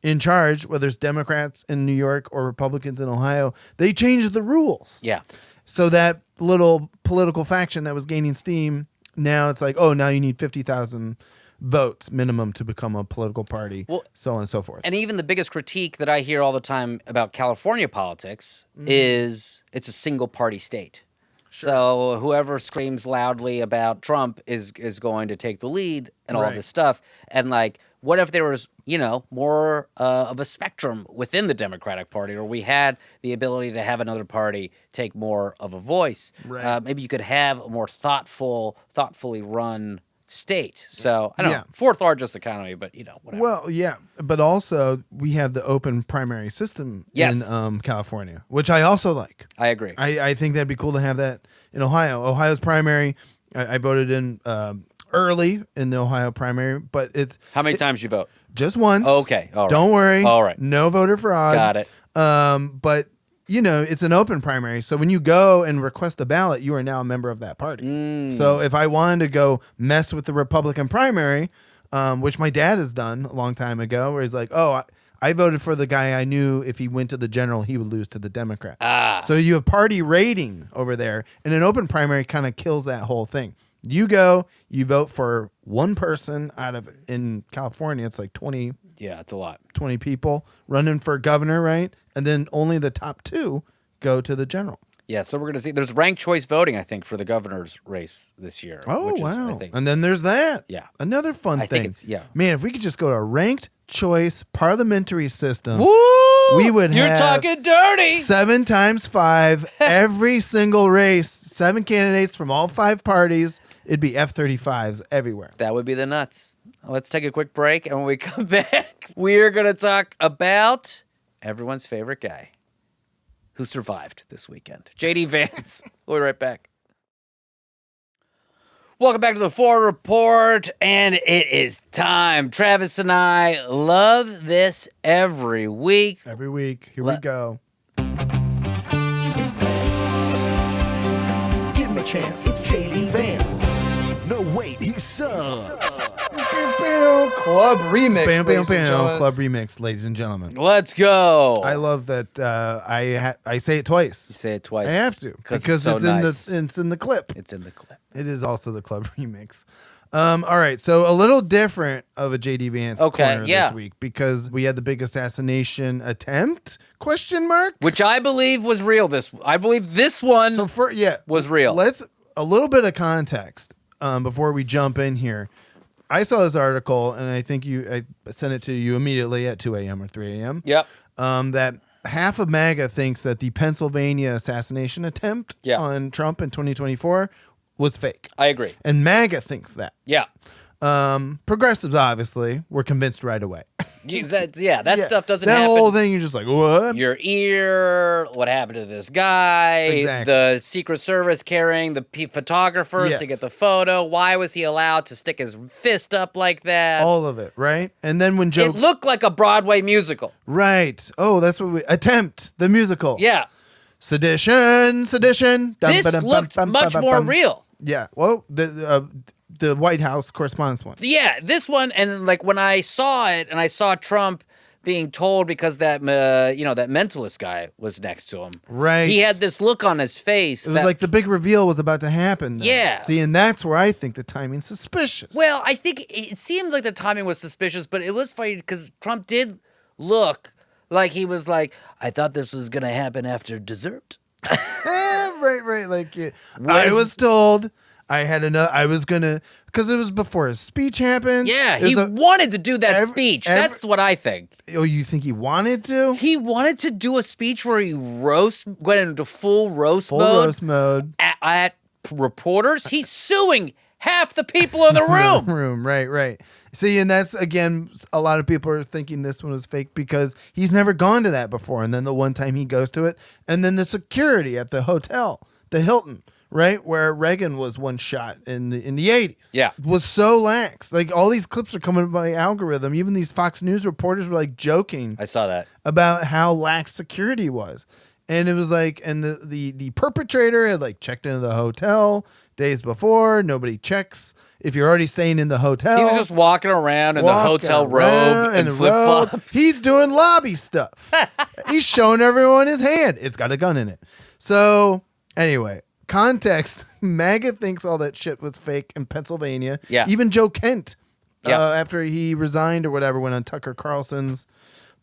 in charge, whether it's Democrats in New York or Republicans in Ohio, they change the rules. Yeah. So that little political faction that was gaining steam, now it's like, oh, now you need 50,000 votes minimum to become a political party, so on and so forth. And even the biggest critique that I hear all the time about California politics is it's a single party state. Sure. So whoever screams loudly about Trump is going to take the lead and all this stuff. And what if there was, more of a spectrum within the Democratic Party, or we had the ability to have another party take more of a voice? Right. Maybe you could have a more thoughtfully run state. So I don't know, fourth largest economy, but whatever. Well, yeah, but also we have the open primary system in California, which I also like. I agree. I think that'd be cool to have that in Ohio. Ohio's primary, I voted in early in the Ohio primary, but it's how many times you vote? Just once. Okay, all right. Don't worry. All right. No voter fraud. Got it. But it's an open primary. So when you go and request a ballot, you are now a member of that party. So if I wanted to go mess with the Republican primary, which my dad has done a long time ago, where he's like, oh, I voted for the guy I knew if he went to the general, he would lose to the Democrat. So you have party rating over there, and an open primary kind of kills that whole thing. You go, you vote for one person in California, it's like 20. Yeah, it's a lot. 20 people running for governor, right? And then only the top 2 go to the general. Yeah, so we're going to see. There's ranked choice voting, I think, for the governor's race this year. Oh, wow. And then there's that. Yeah. Another fun thing. Think Man, if we could just go to a ranked choice parliamentary system, woo! We would You're have talking dirty. 7 times 5, every single race, 7 candidates from all 5 parties. It'd be F-35s everywhere. That would be the nuts. Let's take a quick break, and when we come back, we're going to talk about everyone's favorite guy who survived this weekend, JD Vance. We'll be right back. Welcome back to the Foreign Report, and it is time. Travis and I love this every week. Every week. Here we go. Give him a chance, it's JD Vance. No, wait, he sucks. Club remix. Bam, bam, bam. Club remix, ladies and gentlemen. Let's go. I love that I say it twice. You say it twice. I have to because it's so nice. it's in the clip. It's in the clip. It is also the club remix. All right, so a little different of a JD Vance corner this week because we had the big assassination attempt? ? Which I believe was real. I believe this one was real. Let's a little bit of context before we jump in here. I saw this article, and I think I sent it to you immediately at 2 a.m. or 3 a.m. Yep. That half of MAGA thinks that the Pennsylvania assassination attempt on Trump in 2024 was fake. I agree. And MAGA thinks that. Yeah. Progressives, obviously, were convinced right away. That stuff doesn't happen. That whole thing, you're just like, what? Your ear, what happened to this guy, Exactly. the Secret Service carrying the photographers to get the photo. Why was he allowed to stick his fist up like that? All of it, right? And then when Joe... It looked like a Broadway musical. Right. Oh, that's what we... Attempt, the musical. Yeah. Sedition. This looked much more real. Yeah. Well, the White House correspondence one. Yeah, this one, and like when I saw it, and I saw Trump being told because that that mentalist guy was next to him. Right. He had this look on his face. It was like the big reveal was about to happen. Then. Yeah. See, and that's where I think the timing's suspicious. Well, I think it seemed like the timing was suspicious, but it was funny because Trump did look like he was like, I thought this was going to happen after dessert. Right. Like, I was told... I was gonna, because it was before his speech happened. Yeah, he wanted to do that speech. That's what I think. Oh, you think he wanted to? He wanted to do a speech where he went into full roast mode at reporters. He's suing half the people in the room. Right. See, and that's, again, a lot of people are thinking this one was fake because he's never gone to that before. And then the one time he goes to it, and then the security at the hotel, the Hilton, right, where Reagan was one shot in the 80s, was so lax. Like, all these clips are coming up by algorithm. Even these Fox News reporters were like joking. I saw that about how lax security was, and it was like, and the perpetrator had like checked into the hotel days before. Nobody checks if you're already staying in the hotel. He was just walking around in the hotel robe and flip flops. He's doing lobby stuff. He's showing everyone his hand. It's got a gun in it. So anyway. Context, MAGA thinks all that shit was fake in Pennsylvania. Yeah. Even Joe Kent, after he resigned or whatever, went on Tucker Carlson's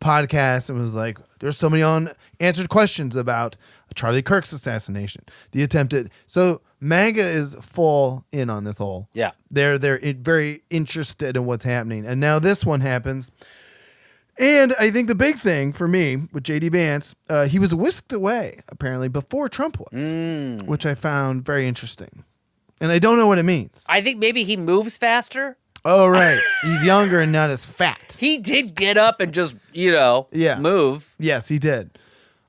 podcast and was like, there's so many unanswered questions about Charlie Kirk's assassination, the attempted. So MAGA is full in on this whole. Yeah. They're very interested in what's happening. And now this one happens. And I think the big thing for me with JD Vance, he was whisked away, apparently, before Trump was, which I found very interesting. And I don't know what it means. I think maybe he moves faster. Oh, right. He's younger and not as fat. He did get up and just, move. Yes, he did.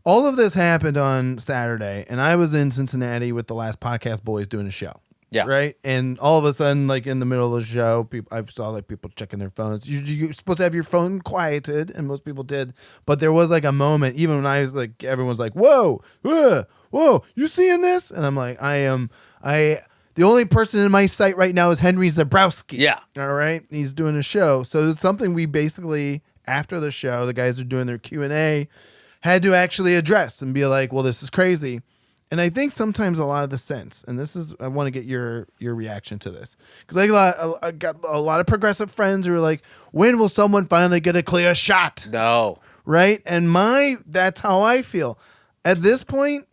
All of this happened on Saturday, and I was in Cincinnati with the last Podcast Boys doing a show. Yeah. Right. And all of a sudden, like in the middle of the show, I saw like people checking their phones. You're supposed to have your phone quieted, and most people did. But there was like a moment, even when I was like, everyone's like, "Whoa, whoa, you seeing this?" And I'm like, the only person in my sight right now is Henry Zabrowski. Yeah. All right. He's doing a show, so it's something we basically after the show, the guys are doing their Q&A, had to actually address and be like, "Well, this is crazy." And I think sometimes a lot of the sense, and this is, I want to get your reaction to this. Because I got a lot of progressive friends who are like, when will someone finally get a clear shot? No. Right? And that's how I feel. At this point,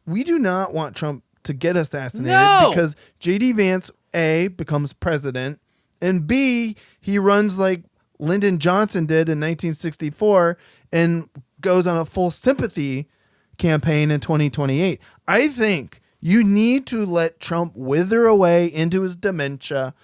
we do not want Trump to get assassinated because JD Vance, A, becomes president, and B, he runs like Lyndon Johnson did in 1964 and goes on a full sympathy campaign in 2028. I think you need to let Trump wither away into his dementia,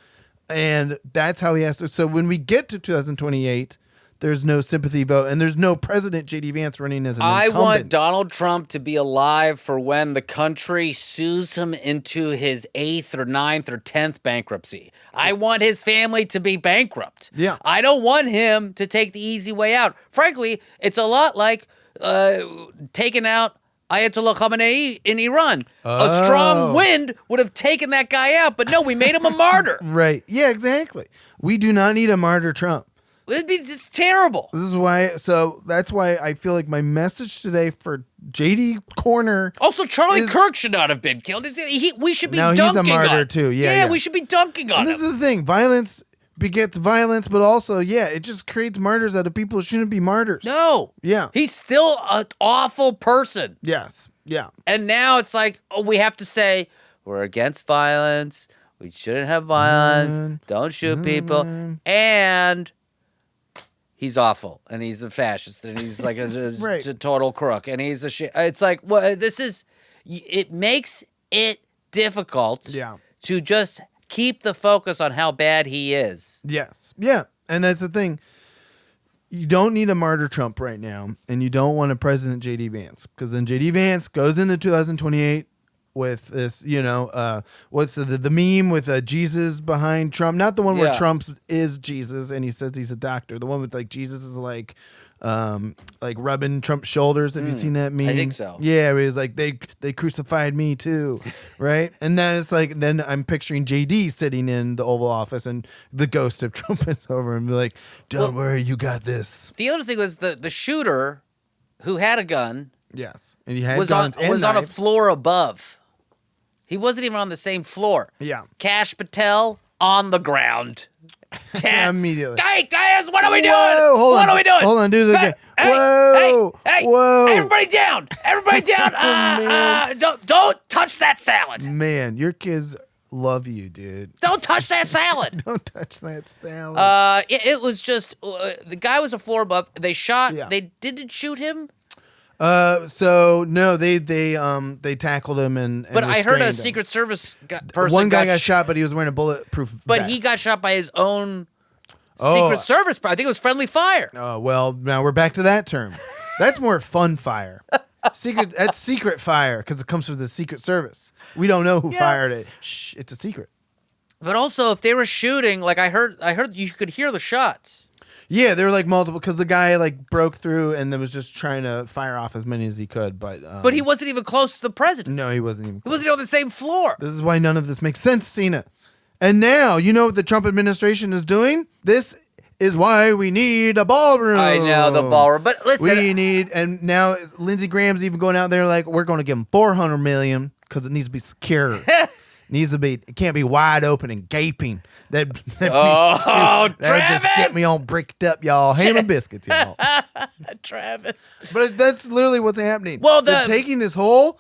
and that's how he has to. So when we get to 2028, there's no sympathy vote, and there's no President JD Vance running as an I incumbent. want Donald Trump to be alive for when the country sues him into his 8th or 9th or 10th bankruptcy. I want his family to be bankrupt. Yeah. I don't want him to take the easy way out. Frankly, it's a lot like taking out Ayatollah Khamenei in Iran. A strong wind would have taken that guy out, but no, we made him a martyr. Right. Yeah, exactly. We do not need a martyr Trump. It'd be just terrible. This is why, so that's why I feel like my message today for JD Corner. Also, Charlie Kirk should not have been killed. We should be Now dunking he's a martyr on. too. Yeah, we should be dunking on And him. this is the thing. Violence begets violence, but also, it just creates martyrs out of people who shouldn't be martyrs. No. Yeah. He's still an awful person. Yes. Yeah. And now it's like, we have to say, we're against violence. We shouldn't have violence. Don't shoot people. And he's awful. And he's a fascist. And he's like a total crook. And he's a shit. It's like, well, it makes it difficult to just keep the focus on how bad he is. Yes. Yeah. And that's the thing. You don't need a martyr Trump right now, and you don't want a President JD Vance, because then JD Vance goes into 2028 with this, what's the meme with Jesus behind Trump? Not the one where Trump is Jesus and he says he's a doctor. The one with like Jesus is like rubbing Trump's shoulders. Have you seen that meme? I think so. Yeah, it was like they crucified me too, right? And then it's like then I'm picturing JD sitting in the Oval Office and the ghost of Trump is over and be like, "Don't worry, you got this." The other thing was the shooter who had a gun. Yes, and he had was guns and on a knives. floor above. He wasn't even on the same floor. Yeah. Cash Patel on the ground. Immediately. Guys, what are we doing? Whoa, hold on. What are we doing? Hold on, do it again. Hey, Whoa. Hey, Whoa. everybody down. Everybody down. Don't touch that salad. Man, your kids love you, dude. Don't touch that salad. Don't touch that salad. It was just the guy was a floor above. They shot. Yeah. They didn't shoot him. So no, they tackled him and But I heard a restrained him. Secret Service person. One guy got shot, but he was wearing a bulletproof But vest. he got shot by his own Secret Service. I think it was friendly fire. Oh well, now we're back to that term. That's more fun fire. That's secret fire because it comes from the Secret Service. We don't know who fired it. Shh, it's a secret. But also, if they were shooting, like I heard you could hear the shots. Yeah, there were like multiple because the guy like broke through and then was just trying to fire off as many as he could. But he wasn't even close to the president. No, he wasn't even. He wasn't on the same floor. This is why none of this makes sense, Seena. And now you know what the Trump administration is doing. This is why we need a ballroom. I know the ballroom, but listen, we need, and now Lindsey Graham's even going out there like we're going to give him $400 million because it needs to be secure. It can't be wide open and gaping. That'd just get me all bricked up, y'all. Ham and biscuits, y'all. Travis. But that's literally what's happening. Well, they're taking this whole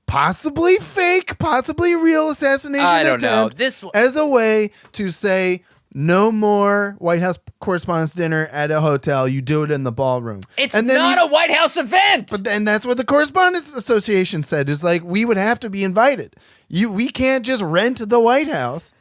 possibly fake, possibly real assassination attempt as a way to say no more White House Correspondents' Dinner at a hotel. You do it in the ballroom. It's not a White House event. And that's what the Correspondents Association said. Is like we would have to be invited. We can't just rent the White House.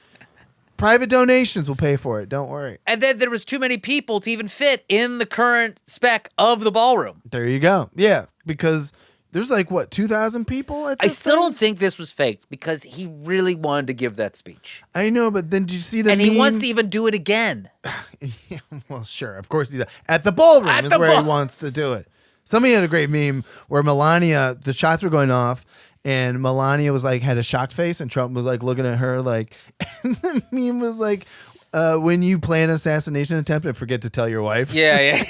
Private donations will pay for it. Don't worry. And then there was too many people to even fit in the current spec of the ballroom. There you go. Yeah, because there's like, 2,000 people at this I still thing? don't think this was faked because he really wanted to give that speech. I know, but then did you see the And meme? he wants to even do it again. Yeah, well, sure. Of course he does. At the ballroom is where he wants to do it. Somebody had a great meme where Melania, the shots were going off, and Melania was like, had a shocked face, and Trump was like looking at her like, and the meme was like, when you plan an assassination attempt and forget to tell your wife. Yeah.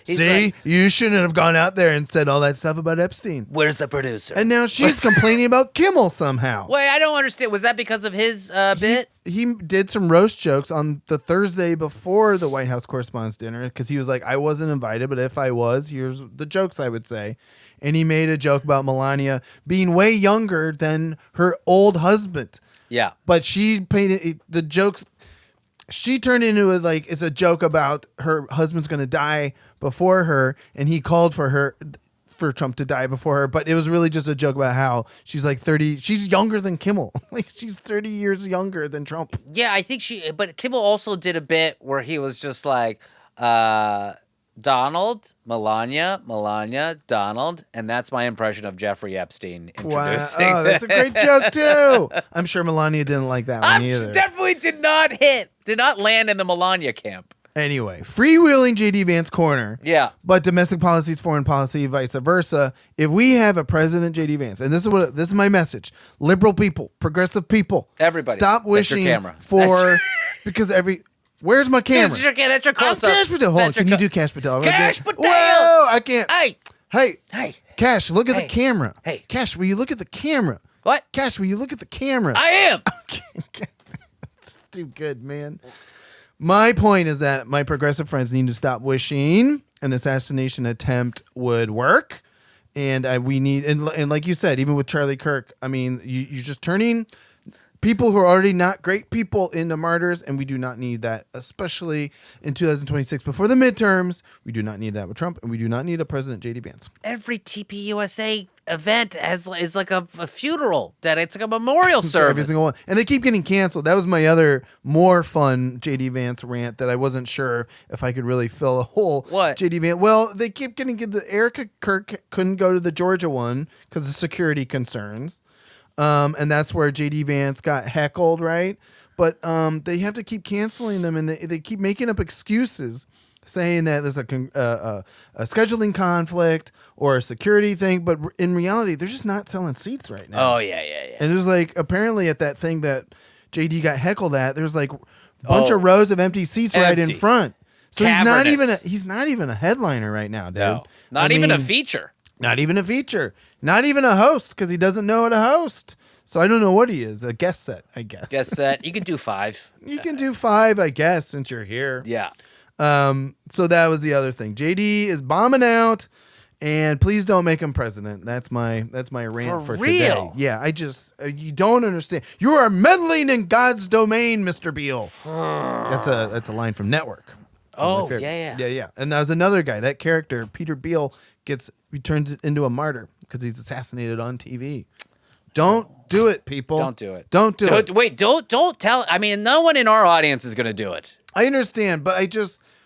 It's like, you shouldn't have gone out there and said all that stuff about Epstein. Where's the producer? And now she's complaining about Kimmel somehow. Wait, I don't understand. Was that because of his bit? He did some roast jokes on the Thursday before the White House Correspondents' Dinner because he was like, I wasn't invited, but if I was, here's the jokes I would say. And he made a joke about Melania being way younger than her old husband. Yeah. But she painted the jokes. She turned into it's a joke about her husband's going to die before her, and he called for her for Trump to die before her, but it was really just a joke about how she's like 30. She's younger than Kimmel. Like she's 30 years younger than Trump. Yeah, I think but Kimmel also did a bit where he was just like, Donald, Melania, Donald, and that's my impression of Jeffrey Epstein introducing. Wow. Oh, that's a great joke too. I'm sure Melania didn't like that one either. Definitely did not land in the Melania camp. Anyway, freewheeling JD Vance corner. Yeah. But domestic policy is foreign policy, vice versa. If we have a president, JD Vance, and this is my message: liberal people, progressive people, everybody, stop wishing for because Where's my camera? That's your close-up. Cash Patel. Hold on. Can you do Cash Patel? Cash Patel. Whoa, I can't. Hey. Cash, look at the camera. Hey. Cash, will you look at the camera? What? Cash, will you look at the camera? I am. That's too good, man. My point is that my progressive friends need to stop wishing an assassination attempt would work. And we need, and like you said, even with Charlie Kirk, I mean, you're just turning people who are already not great people into martyrs, and we do not need that, especially in 2026 before the midterms. We do not need that with Trump, and we do not need a President JD Vance. Every TPUSA event is like a funeral. That it's like a memorial service. Every single one, and they keep getting canceled. That was my other more fun JD Vance rant that I wasn't sure if I could really fill a whole. What? JD Vance? Well, they keep getting Erica Kirk couldn't go to the Georgia one because of security concerns. And that's where JD Vance got heckled, right? But they have to keep canceling them, and they keep making up excuses, saying that there's a scheduling conflict or a security thing. But in reality, they're just not selling seats right now. Oh, yeah. And there's like, apparently at that thing that JD got heckled at, there's like a bunch of rows of empty seats right in front. So he's not even a headliner right now, dude. No, not even a feature. Not even a feature. Not even a host, because he doesn't know how to host. So I don't know what he is. A guest set, I guess. Guest set. You can do 5. You can do 5, I guess, since you're here. Yeah. So that was the other thing. JD is bombing out, and please don't make him president. That's my rant for real? today. Yeah, I just you don't understand. You are meddling in God's domain, Mr. Beale. That's a line from Network. Oh, yeah. And that was another guy. That character, Peter Beale, turns into a martyr because he's assassinated on TV. Don't do it, people. Don't do it. Don't do it. Wait, don't tell. I mean, no one in our audience is going to do it. I understand, but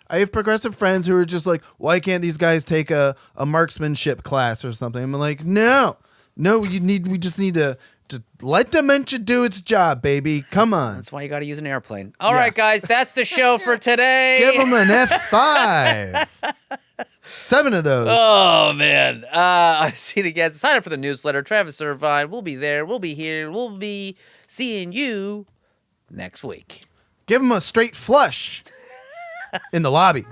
I have progressive friends who are just like, why can't these guys take a marksmanship class or something? I'm like, no, we just need to let dementia do its job, baby. Come on. That's why you got to use an airplane. All right, guys, that's the show for today. Give them an F5. 7 of those. Oh, man. I've seen it again. Sign up for the newsletter. Travis Irvine. We'll be there. We'll be here. We'll be seeing you next week. Give them a straight flush in the lobby.